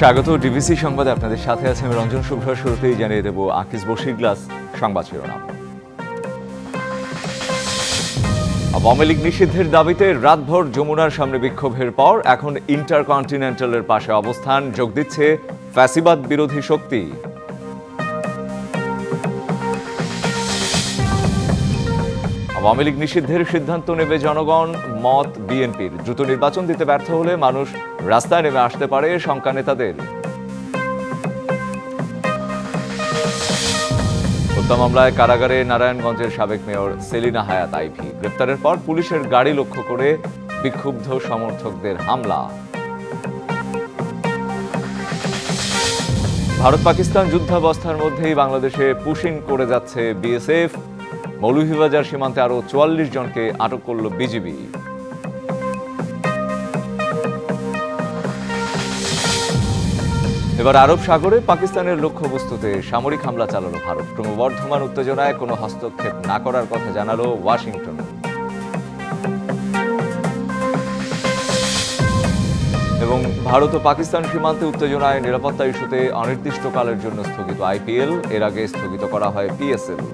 স্বাগত ডিবিসি সংবাদে আপনাদের সাথে আছে আমি রঞ্জন শুভ্র। শুরুতেই জানিয়ে দেব আকিজ বশির গ্লাস সংবাদ শিরোনাম। আওয়ামী লীগ নিষিদ্ধের দাবিতে রাতভর যমুনার সামনে বিক্ষোভের পর এখন ইন্টারকন্টিনেন্টালের পাশে অবস্থান যোগ দিচ্ছে ফ্যাসিবাদ বিরোধী শক্তি। আওয়ামী লীগ নিষিদ্ধের সিদ্ধান্ত নেবে জনগণ, মত বিএনপির। দ্রুত নির্বাচন দিতে ব্যর্থ হলে মানুষ রাস্তায় নেমে আসতে পারে শঙ্কা নেতাদের। হত্যা মামলায় কারাগারে নারায়ণগঞ্জের সাবেক মেয়র সেলিনা হায়াত আইভি গ্রেপ্তারের পর পুলিশের গাড়ি লক্ষ্য করে বিক্ষুব্ধ সমর্থকদের হামলা। ভারত পাকিস্তান যুদ্ধাবস্থার মধ্যেই বাংলাদেশে পুশিং করে যাচ্ছে বিএসএফ। মৌলভীবাজার সীমান্তে আরো ৪৪ জনকে আটক করল বিজিবি। এবার আরব সাগরে পাকিস্তানের লক্ষ্যবস্তুতে সামরিক হামলা চালালো ভারত। ক্রমবর্ধমান উত্তেজনায় কোনো হস্তক্ষেপ না করার কথা জানালো ওয়াশিংটন। এবং ভারত ও পাকিস্তান সীমান্তে উত্তেজনায় নিরাপত্তা ইস্যুতে অনির্দিষ্টকালের জন্য স্থগিত আইপিএল। এর আগে স্থগিত করা হয় পিএসএল।